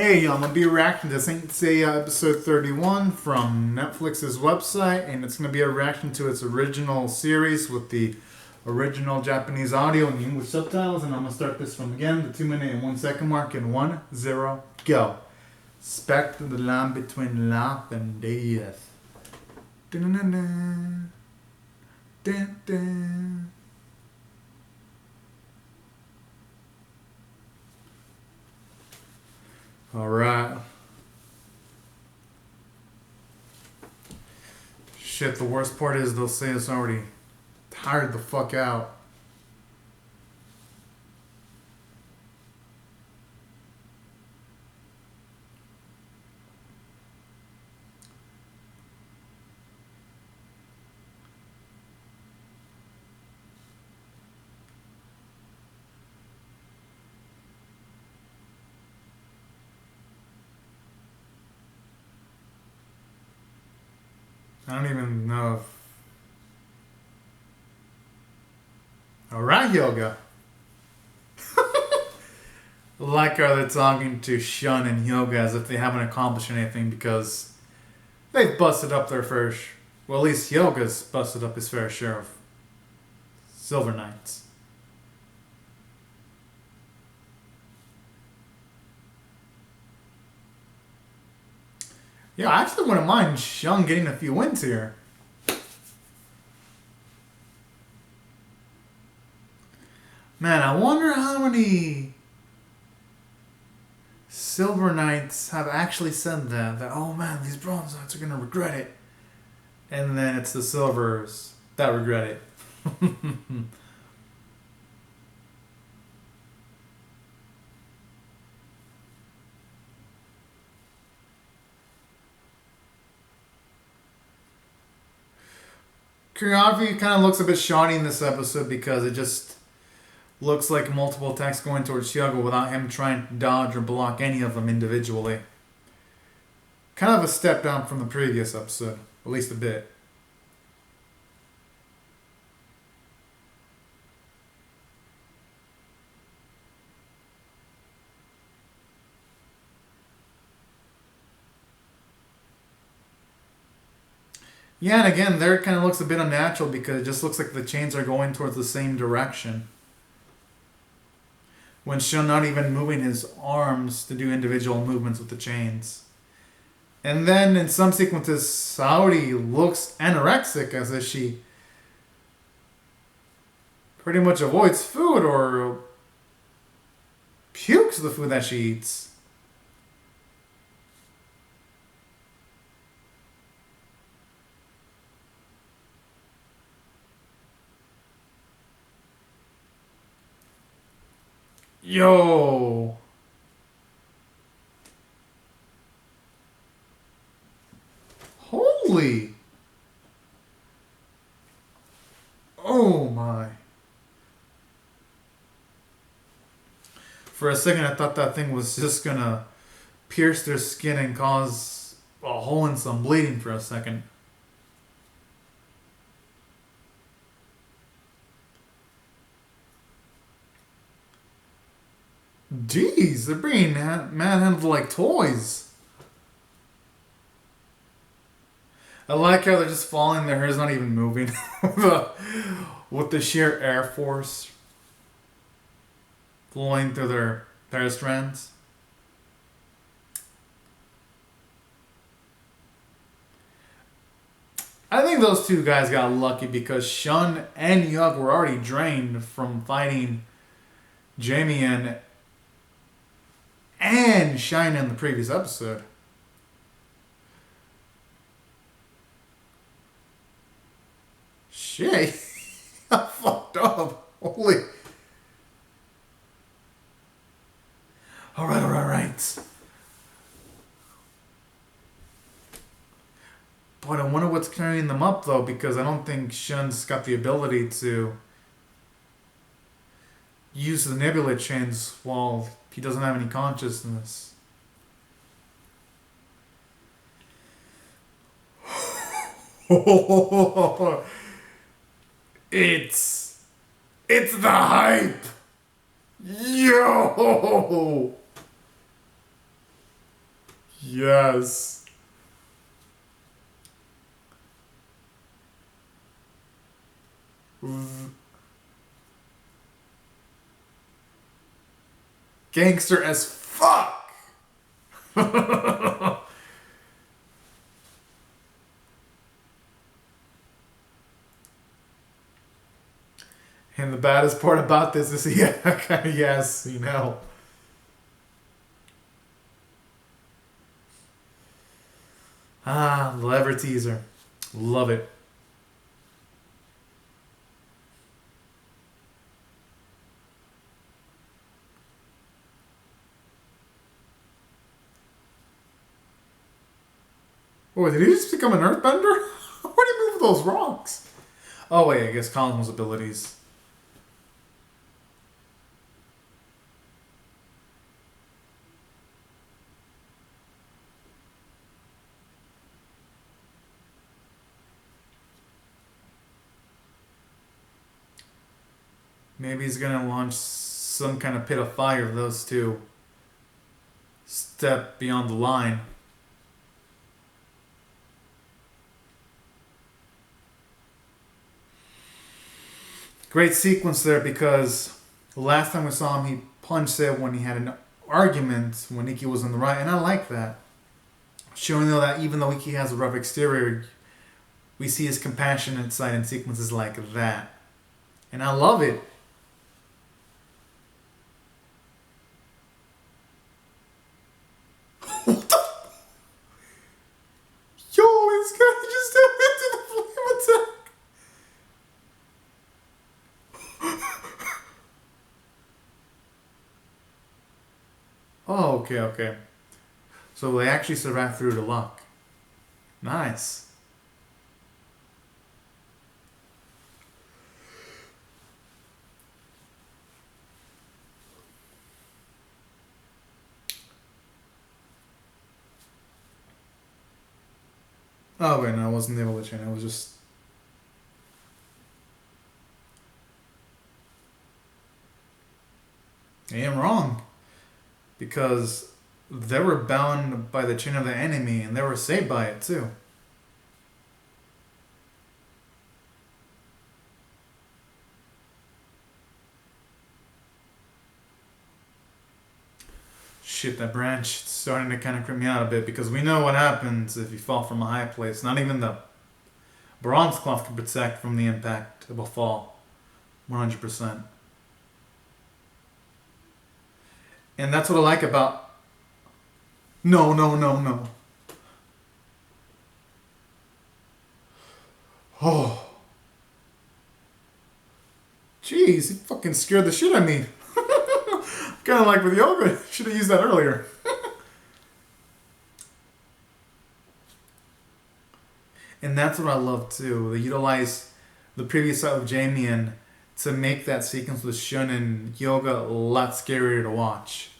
Hey, I'm gonna be reacting to Saint Seiya episode 31 from Netflix's website, and it's gonna be a reaction to its original series with the original Japanese audio and the English subtitles. And I'm gonna start this from again, the 2 minute and 1 second mark in 1-0 go. Spectre the line between life and death. Dun-dun-dun-dun. Dun-dun. Alright. Shit, the worst part is they'll say it's already tired the fuck out. I don't even know if... Alright, Yoga. Like how they're talking to Shun and Yoga as if they haven't accomplished anything because they've busted up their fair well, at least Yoga's busted up his fair share of Silver Knights. Yeah, I actually wouldn't mind Shun getting a few wins here. Man, I wonder how many Silver Knights have actually said that oh man, these Bronze Knights are gonna regret it. And then it's the Silvers that regret it. Choreography kind of looks a bit shoddy in this episode because it just looks like multiple attacks going towards Hyogo without him trying to dodge or block any of them individually. Kind of a step down from the previous episode, at least a bit. Yeah, and again, there it kind of looks a bit unnatural because it just looks like the chains are going towards the same direction. When Shun not even moving his arms to do individual movements with the chains. And then in some sequences, Saori looks anorexic as if she pretty much avoids food or pukes the food that she eats. Yo. Holy. Oh my. For a second I thought that thing was just gonna pierce their skin and cause a hole and some bleeding for a second. Jeez, they're being manhandled like toys. I like how they're just falling, their hair's not even moving. With the sheer air force flowing through their hair strands. I think those two guys got lucky because Shun and Yug were already drained from fighting Jamie and Shine in the previous episode. Shit. I fucked up. Holy. Alright. But I wonder what's carrying them up though, because I don't think Shun's got the ability to use the nebula chains while he doesn't have any consciousness. It's the hype. Yo. Yes. Gangster as fuck. And the baddest part about this is, yeah, yes, you know. Ah, lever teaser. Love it. Oh, did he just become an earthbender? Where did he move those rocks? Oh, wait, I guess Cosmo's abilities. Maybe he's gonna launch some kind of pit of fire if those two step beyond the line. Great sequence there because the last time we saw him, he punched Seiya when he had an argument when Ikki was on the right, and I like that. Showing though that even though Ikki has a rough exterior, we see his compassionate side in sequences like that. And I love it. What the? Yo, this guy just stepped into the flame attack. Oh, okay, okay. So they actually survived through the luck. Nice. Oh, wait, no, I wasn't able to change. I was just. I am wrong. Because they were bound by the chain of the enemy and they were saved by it too. Shit, that branch is starting to kind of creep me out a bit because we know what happens if you fall from a high place. Not even the bronze cloth can protect from the impact of a fall. 100%. And that's what I like about. No, no, no, no. Oh. Jeez, he fucking scared the shit out of me. Kind of like with yoga. Should have used that earlier. And that's what I love too. They utilize the previous side of Jamie to make that sequence with Shun and Yoga a lot scarier to watch.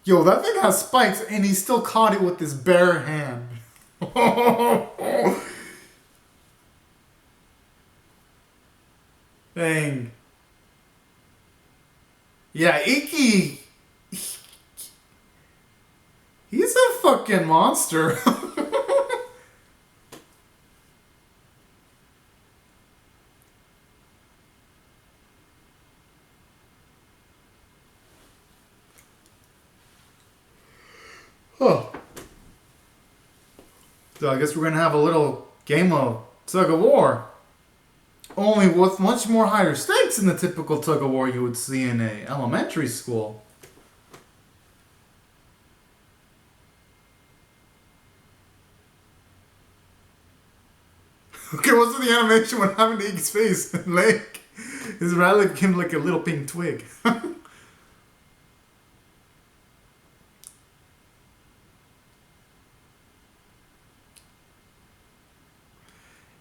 Yo, that thing has spikes and he still caught it with his bare hand. Dang. Yeah, Ikki. He's a fucking monster. Oh. So I guess we're gonna have a little game of tug of war. Only with much more higher stakes than the typical tug of war you would see in a elementary school. Okay, what's the animation when having to eat his face? Like, his rather became like a little pink twig.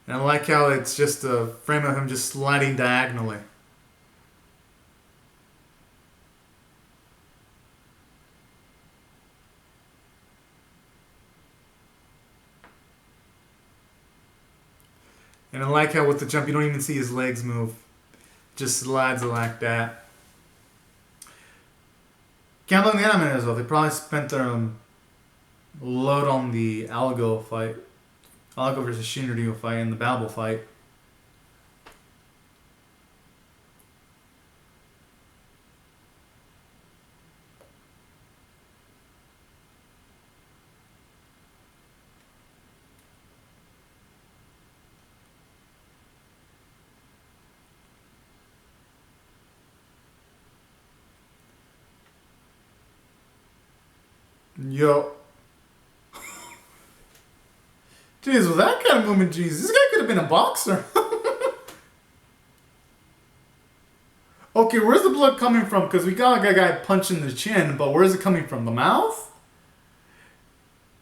And I like how it's just a frame of him just sliding diagonally. And I like how with the jump, you don't even see his legs move. Just slides like that. Can't blame the animators though. They probably spent their load on the Algo fight. Algo versus Shinryu fight and the Babel fight. Yo. Jeez, with that kind of movement, jeez, this guy could have been a boxer. Okay, where's the blood coming from? Because we got a guy punching the chin, but where's it coming from? The mouth?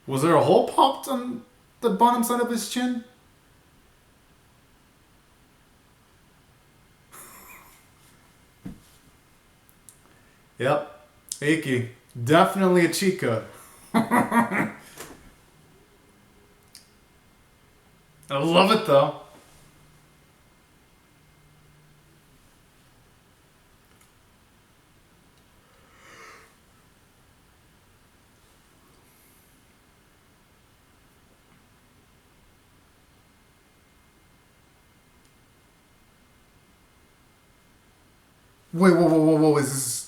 Was there a hole popped on the bottom side of his chin? Yep. Ikki. Definitely a chica. I love it though. Wait, whoa, is this...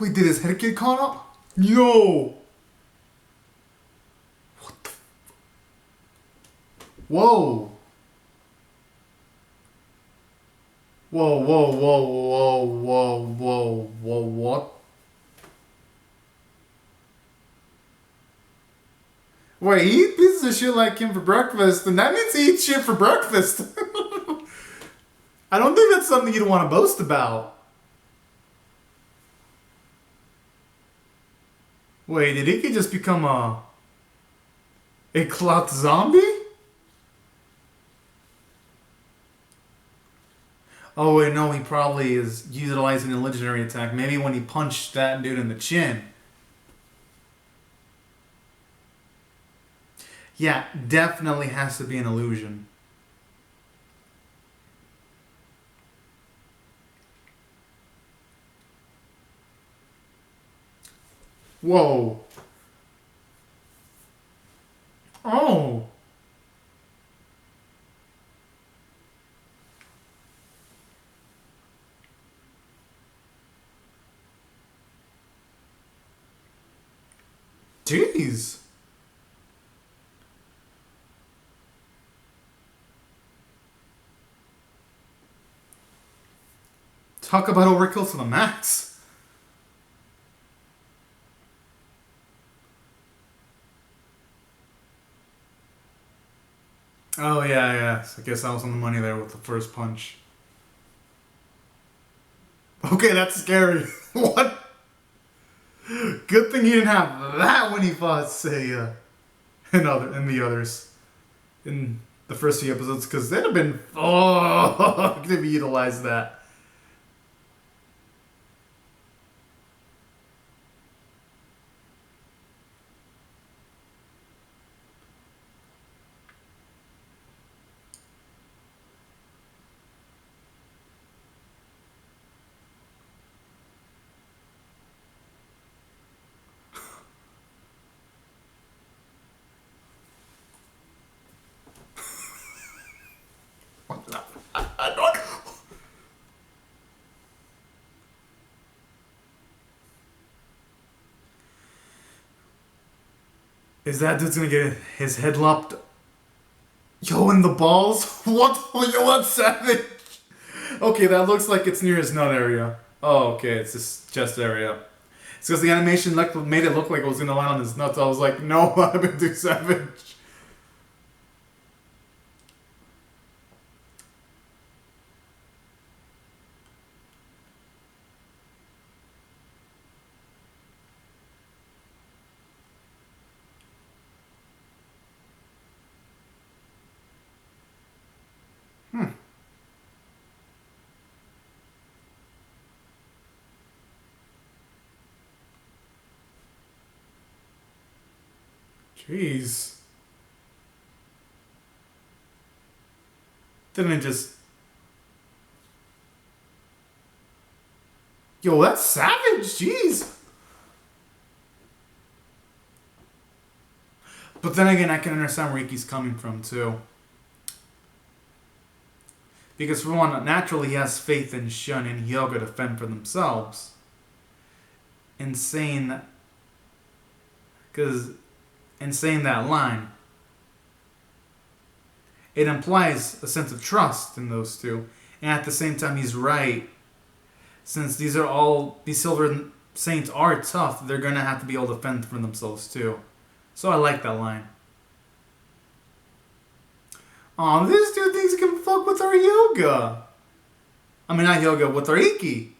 Wait, did his head get caught up? Yo! What the... Whoa! Whoa, what? Wait, he eats pieces of shit like him for breakfast, and that means he eats shit for breakfast. I don't think that's something you'd want to boast about. Wait, did Ikki just become a clout zombie? Oh wait, no, he probably is utilizing a legendary attack. Maybe when he punched that dude in the chin. Yeah, definitely has to be an illusion. Whoa. Oh. Jeez. Talk about overkill to the max. Oh yeah. So I guess I was on the money there with the first punch. Okay, that's scary. What? Good thing he didn't have that when he fought Seiya and the others in the first few episodes, because they'd have been fucked if he utilized that. I don't. Is that dude's gonna get his head lopped? Yo, in the balls? What? Yo, that's savage. Okay, that looks like it's near his nut area. Oh, okay, it's his chest area. It's because the animation made it look like it was gonna land on his nuts. I was like, no, I've been too savage. Jeez. Didn't just... Yo, that's savage, jeez. But then again, I can understand where Ikki's coming from, too. Because for one, naturally he has faith in Shun and Hyoga to fend for themselves. In saying that... Because in saying that line, it implies a sense of trust in those two. And at the same time, he's right. Since these Silver Saints are tough, they're going to have to be able to fend for themselves too. So I like that line. Aw, this dude thinks he can fuck with our Hyoga. I mean, not Hyoga, with our Ikki.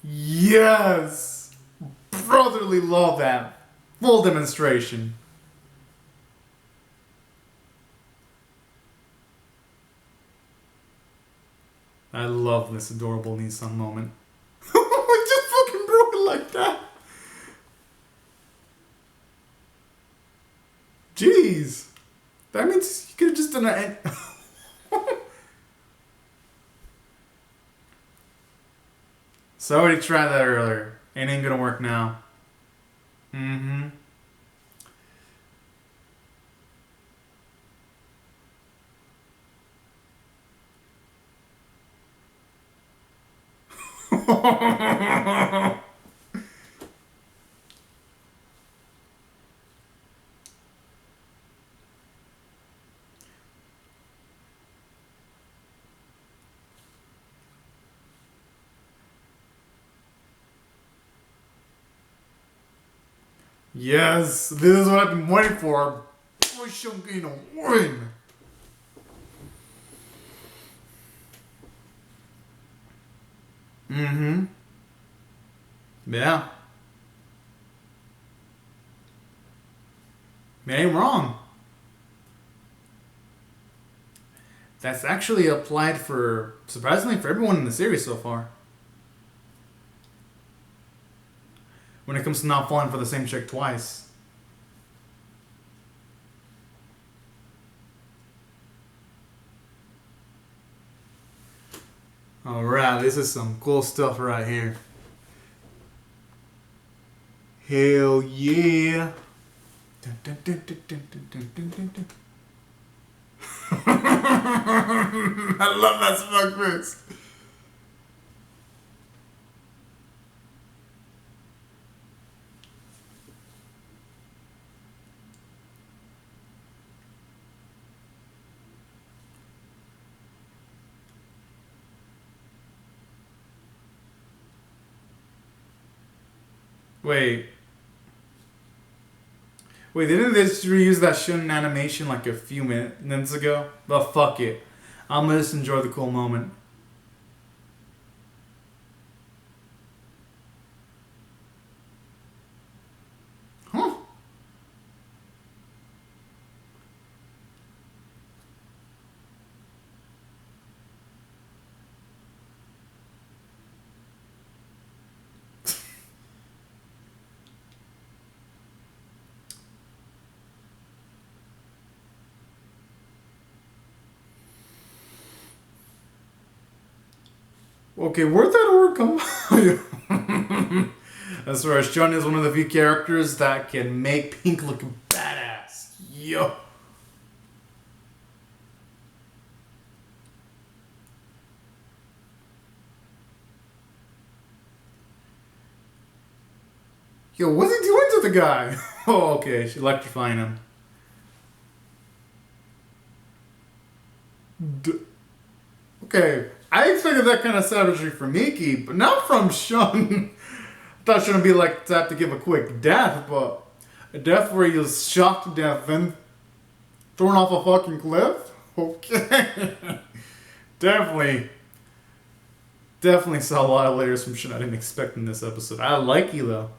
Yes! Brotherly love that. Full demonstration. I love this adorable Nissan moment. I just fucking broke it like that. Jeez. That means you could have just done that. So I already tried that earlier. It ain't gonna work now. Mm-hmm. Yes, this is what I've been waiting for. Push him, win. Mm-hmm. Yeah. You ain't wrong. That's actually applied for, surprisingly, for everyone in the series so far. When it comes to not falling for the same chick twice. Alright, this is some cool stuff right here. Hell yeah. Dun, dun, dun, dun, dun, dun, dun, dun, dun. I love that smug face. Wait, didn't they just reuse that Shun animation like a few minutes ago? But fuck it. I'm gonna just enjoy the cool moment. Huh? Okay, where'd that word come from? As far as Shun is one of the few characters that can make Pink look badass. Yo. Yo, what's he doing to the guy? Oh, okay, she's electrifying him. Okay, I expected that kind of savagery from Ikki, but not from Shun. I thought Shun would be like to have to give a quick death, but a death where he was shocked to death and thrown off a fucking cliff? Okay. definitely saw a lot of layers from Shun I didn't expect in this episode. I like you though.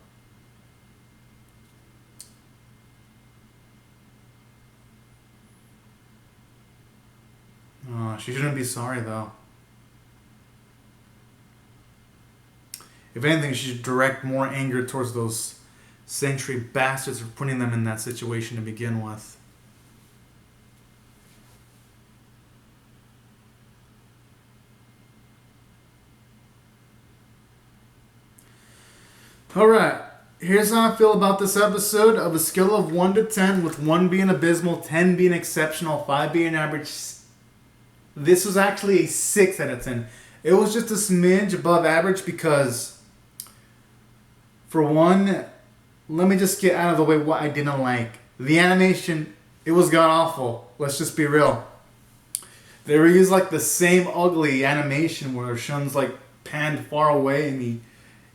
Oh, she shouldn't be sorry though. If anything, she should direct more anger towards those Sentry bastards for putting them in that situation to begin with. Alright, here's how I feel about this episode. Of a scale of 1 to 10, with 1 being abysmal, 10 being exceptional, 5 being average, this was actually a 6 out of 10. It was just a smidge above average because, for one, let me just get out of the way what I didn't like. The animation, it was god-awful. Let's just be real. They reused like the same ugly animation where Shun's like panned far away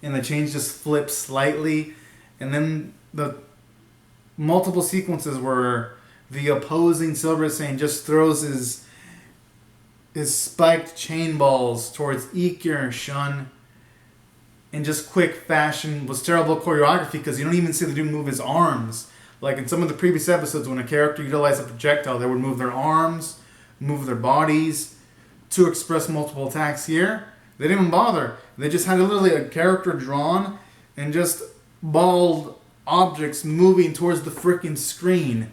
and the change just flips slightly. And then the multiple sequences where the opposing Silver Saiyan just throws his spiked chain balls towards Ikki and Shun in just quick fashion was terrible choreography because you don't even see the dude move his arms. Like in some of the previous episodes when a character utilized a projectile, they would move their arms, move their bodies to express multiple attacks. Here, they didn't even bother. They just had literally a character drawn and just bald objects moving towards the freaking screen.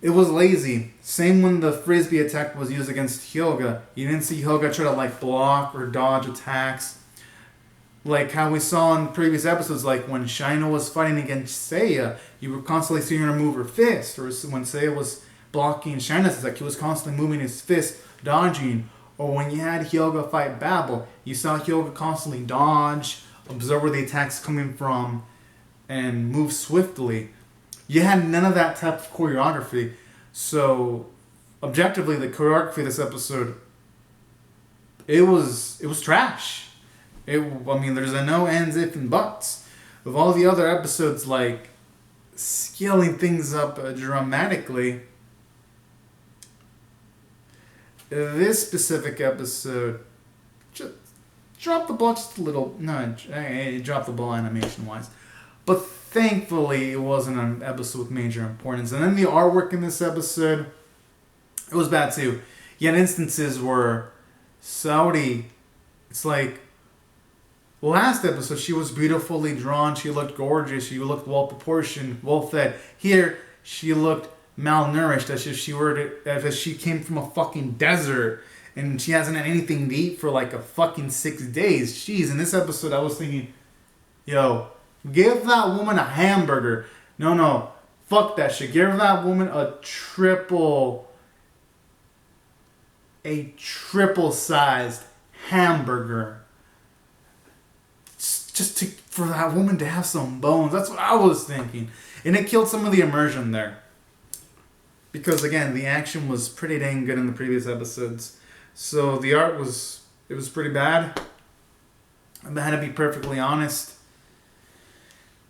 It was lazy. Same when the frisbee attack was used against Hyuga. You didn't see Hyuga try to like block or dodge attacks. Like how we saw in previous episodes, like when Shino was fighting against Seiya, you were constantly seeing her move her fist. Or when Seiya was blocking Shino's attack, he was constantly moving his fist, dodging. Or when you had Hyuga fight Babel, you saw Hyuga constantly dodge, observe where the attack's coming from, and move swiftly. You had none of that type of choreography. So, objectively, the choreography of this episode, it was trash. There's a no ands, if, and buts. With all the other episodes, like, scaling things up dramatically, this specific episode just dropped the ball just a little. No, it dropped the ball animation-wise. But thankfully, it wasn't an episode with major importance. And then the artwork in this episode, it was bad too. You had instances where Saudi, it's like, last episode, she was beautifully drawn, she looked gorgeous, she looked well-proportioned, well-fed. Here, she looked malnourished, as if she came from a fucking desert, and she hasn't had anything to eat for like a fucking 6 days. Jeez, in this episode, I was thinking, yo, give that woman a hamburger. No, fuck that shit. Give that woman a triple-sized hamburger. For that woman to have some bones. That's what I was thinking. And it killed some of the immersion there. Because again, the action was pretty dang good in the previous episodes. So the art was pretty bad. I had to be perfectly honest.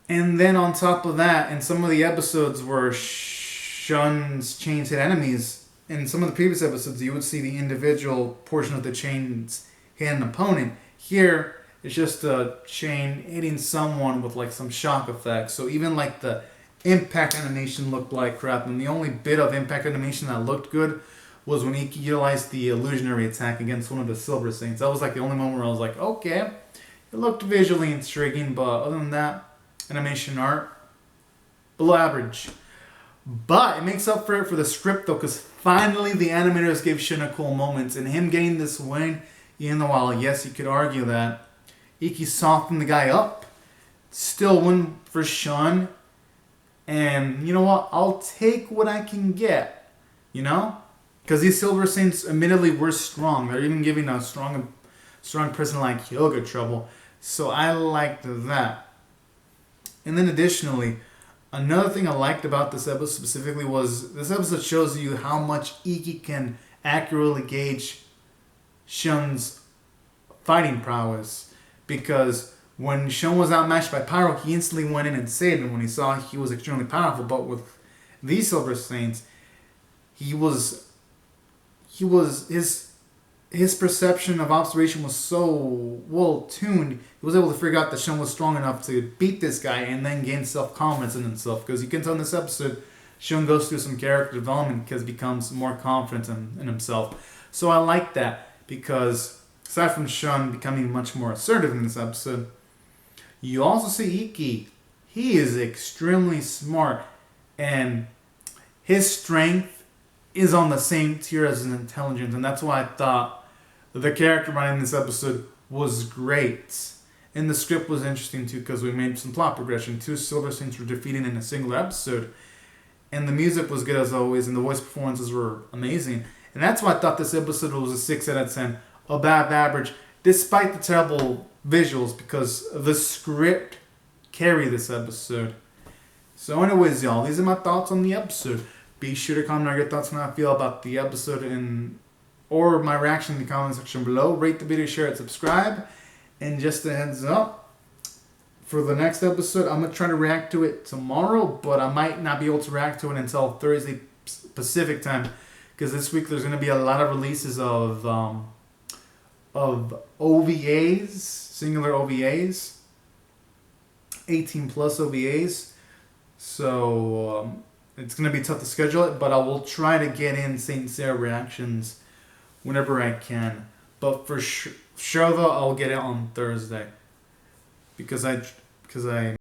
And then on top of that, in some of the episodes where Shun's chains hit enemies, in some of the previous episodes, you would see the individual portion of the chains hit an opponent. Here, it's just a chain hitting someone with like some shock effect. So even like the impact animation looked like crap. And the only bit of impact animation that looked good was when he utilized the illusionary attack against one of the Silver Saints. That was like the only moment where I was like, okay, it looked visually intriguing, but other than that, animation art, below average. But it makes up for it for the script though, because finally the animators gave Shun a cool moments, and him getting this win, even though while yes, you could argue that Ikki softened the guy up, still win for Shun. And you know what? I'll take what I can get. You know? Because these Silver Saints admittedly were strong. They're even giving a strong person like Hyuga trouble. So I liked that. And then additionally, another thing I liked about this episode specifically was this episode shows you how much Ikki can accurately gauge Shun's fighting prowess. Because when Shun was outmatched by Pyro, he instantly went in and saved him when he saw he was extremely powerful. But with these Silver Saints, his his perception of observation was so well tuned, he was able to figure out that Shun was strong enough to beat this guy and then gain self confidence in himself. Because you can tell in this episode, Shun goes through some character development because he becomes more confident in himself. So I like that because aside from Shun becoming much more assertive in this episode, you also see Ikki. He is extremely smart and his strength is on the same tier as his intelligence, and that's why I thought the character writing in this episode was great. And the script was interesting too because we made some plot progression. 2 Silver Saints were defeated in a single episode. And the music was good as always, and the voice performances were amazing. And that's why I thought this episode was a 6 out of 10. Above average, despite the terrible visuals, because the script carried this episode. So anyways, y'all, these are my thoughts on the episode. Be sure to comment on your thoughts on how I feel about the episode or my reaction in the comment section below. Rate the video, share it, subscribe. And just a heads up, for the next episode, I'm going to try to react to it tomorrow, but I might not be able to react to it until Thursday Pacific time, because this week there's going to be a lot of releases of OVAs, singular OVAs, 18 plus OVAs. So it's going to be tough to schedule it, but I will try to get in Saint Seiya reactions whenever I can. But for sure though, I'll get it on Thursday because I